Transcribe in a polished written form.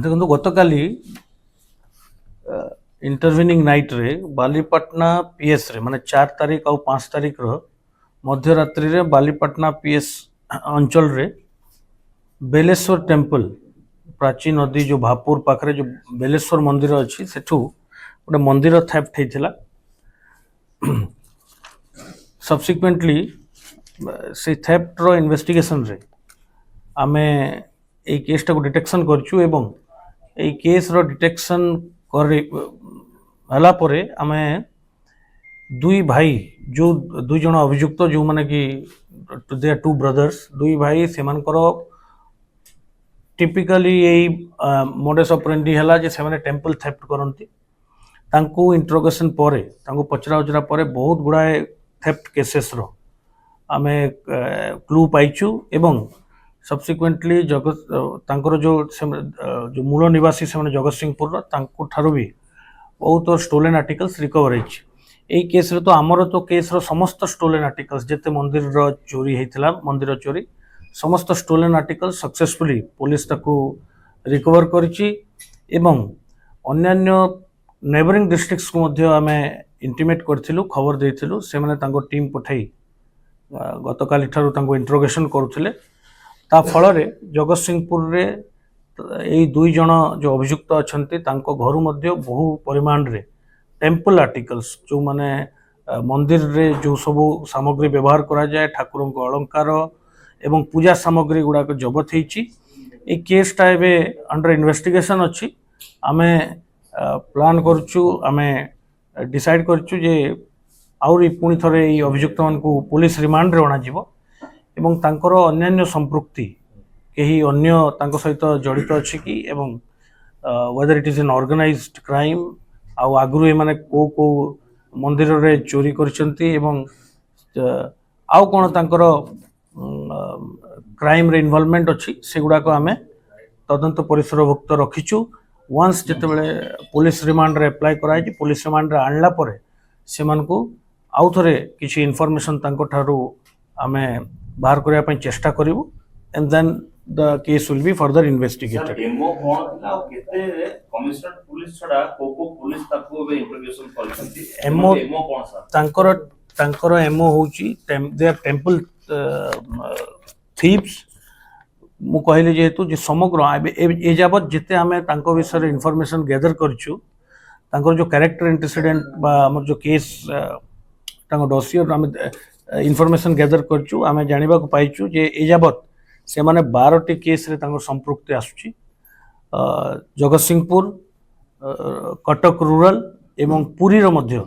ଦେଖନ୍ତୁ ଗତକାଲି ଇଣ୍ଟରଭିନିଂ ନାଇଟ୍ରେ ବାଲିପାଟଣା ପିଏସ୍ରେ ମାନେ 4 ତାରିଖ ଆଉ 5 ତାରିଖର ମଧ୍ୟରାତ୍ରିରେ ବାଲିପାଟଣା ପିଏସ୍ ଅଞ୍ଚଳରେ ବେଲେଶ୍ୱର ଟେମ୍ପଲ ପ୍ରାଚୀ ନଦୀ ଯେଉଁ ଭାପୁର ପାଖରେ ଯେଉଁ ବେଲେଶ୍ୱର ମନ୍ଦିର ଅଛି ସେଠୁ ଗୋଟେ ମନ୍ଦିର ଥେଫ୍ଟ ହେଇଥିଲା। ସବସିକ୍ୱେଣ୍ଟଲି ସେ ଥେଫ୍ଟର ଇନଭେଷ୍ଟିଗେସନରେ ଆମେ এই কেসটাକୁ ডিটেকশন করছু এবং এই কেসর ডিটেকশন ହେଲା ପରେ ଆମେ ଦୁଇ ଭାଇ ଯେଉଁ ଦୁଇ ଜଣ ଅଭିଯୁକ୍ତ ଯେଉଁମାନେ କି ଦେ ଆର୍ ଟୁ ବ୍ରଦର୍ସ ଦୁଇ ଭାଇ ସେମାନଙ୍କର ଟିପିକାଲି ଏଇ ମୋଡସ୍ ଅପରେଣ୍ଡି ହେଲା ଯେ ସେମାନେ ଟେମ୍ପଲ ଥେଫ୍ଟ କରନ୍ତି। ତାଙ୍କୁ ଇଣ୍ଟ୍ରୋଗେସନ୍ ପରେ ତାଙ୍କୁ ପଚରା ଉଚରା ପରେ ବହୁତ ଗୁଡ଼ାଏ ଥେଫ୍ଟ କେସେସ୍ର ଆମେ କ୍ଲୁ ପାଇଛୁ ଏବଂ ସବସିକ୍ୱେଣ୍ଟଲି ତାଙ୍କର ଯେଉଁ ମୂଳ ନିବାସୀ ସେମାନେ ଜଗତସିଂହପୁରର ତାଙ୍କୁ ଠାରୁ ବି ବହୁତ ଷ୍ଟୋଲେନ୍ ଆର୍ଟିକଲ୍ସ ରିକଭର ହେଇଛି। ଏଇ କେସ୍ରେ ତ ଆମର ତ କେସ୍ର ସମସ୍ତ ଷ୍ଟୋଲେନ୍ ଆର୍ଟିକଲ୍ସ ଯେତେ ମନ୍ଦିରର ଚୋରି ହେଇଥିଲା ମନ୍ଦିର ଚୋରି ସମସ୍ତ ଷ୍ଟୋଲେନ୍ ଆର୍ଟିକଲ୍ସ ସକ୍ସେସଫୁଲି ପୋଲିସ ତାକୁ ରିକଭର କରିଛି ଏବଂ ଅନ୍ୟାନ୍ୟ ନେବରିଂ ଡିଷ୍ଟ୍ରିକ୍ଟସକୁ ମଧ୍ୟ ଆମେ ଇଣ୍ଟିମେଟ୍ କରିଥିଲୁ ଖବର ଦେଇଥିଲୁ। ସେମାନେ ତାଙ୍କ ଟିମ୍ ପଠାଇ ଗତକାଲି ଠାରୁ ତାଙ୍କୁ ଇଣ୍ଟ୍ରୋଗେସନ୍ କରୁଥିଲେ। ତା ଫଳରେ ଜଗତସିଂହପୁରରେ ଏଇ ଦୁଇ ଜଣ ଯେଉଁ ଅଭିଯୁକ୍ତ ଅଛନ୍ତି ତାଙ୍କ ଘରୁ ମଧ୍ୟ ବହୁ ପରିମାଣରେ ଟେମ୍ପଲ ଆର୍ଟିକଲ୍ସ ଯେଉଁମାନେ ମନ୍ଦିରରେ ଯେଉଁ ସବୁ ସାମଗ୍ରୀ ବ୍ୟବହାର କରାଯାଏ ଠାକୁରଙ୍କ ଅଳଙ୍କାର ଏବଂ ପୂଜା ସାମଗ୍ରୀ ଗୁଡ଼ାକ ଜବତ ହେଇଛି। ଏଇ କେସ୍ଟା ଏବେ ଅଣ୍ଡର ଇନଭେଷ୍ଟିଗେସନ୍ ଅଛି। ଆମେ ପ୍ଲାନ୍ କରୁଛୁ ଆମେ ଡିସାଇଡ୍ କରିଛୁ ଯେ ଆହୁରି ପୁଣି ଥରେ ଏଇ ଅଭିଯୁକ୍ତମାନଙ୍କୁ ପୋଲିସ ରିମାଣ୍ଡରେ ଅଣାଯିବ ଏବଂ ତାଙ୍କର ଅନ୍ୟାନ୍ୟ ସମ୍ପୃକ୍ତି କେହି ଅନ୍ୟ ତାଙ୍କ ସହିତ ଜଡ଼ିତ ଅଛି କି ଏବଂ weather it is an organised crime ଆଉ ଆଗରୁ ଏମାନେ କେଉଁ କେଉଁ ମନ୍ଦିରରେ ଚୋରି କରିଛନ୍ତି ଏବଂ ଆଉ କ'ଣ ତାଙ୍କର କ୍ରାଇମ୍ରେ ଇନଭଲଭମେଣ୍ଟ ଅଛି ସେଗୁଡ଼ାକ ଆମେ ତଦନ୍ତ ପରିସରଭୁକ୍ତ ରଖିଛୁ। ୱାନ୍ସ ଯେତେବେଳେ ପୋଲିସ ରିମାଣ୍ଡରେ ଆପ୍ଲାଏ କରାଯାଇଛି ପୋଲିସ ରିମାଣ୍ଡରେ ଆଣିଲା ପରେ ସେମାନଙ୍କୁ ଆଉ ଥରେ କିଛି ଇନଫର୍ମେସନ୍ ତାଙ୍କଠାରୁ ଆମେ ବାହାର କରିବା ପାଇଁ ଚେଷ୍ଟା କରିବୁ and then the case will be further investigated. एमओ कोन थिला और केते कमिशनर पुलिस छडा कोको पुलिस ताको बे इंट्रोगेशन करछंती एमओ कोन सर तांकर एमओ होची दे आर टेम्पल थीव्स मु कहले जेहेतु जे समग्र ए जाबत जेते हमें तांको विषय इन्फॉर्मेशन गैदर करछु तांकर जो कैरेक्टर एंटीसीडेंट बा हमर जो केस तांको डॉसियर हमें इन्फॉर्मेशन गैदर करछु हमें जानिबा को पाइछु जे ए जाबत से माने 12टी केस रे तांको संपृक्ति आसुची जगतसिंहपुर कटक रूरल एवं पुरी रो मध्य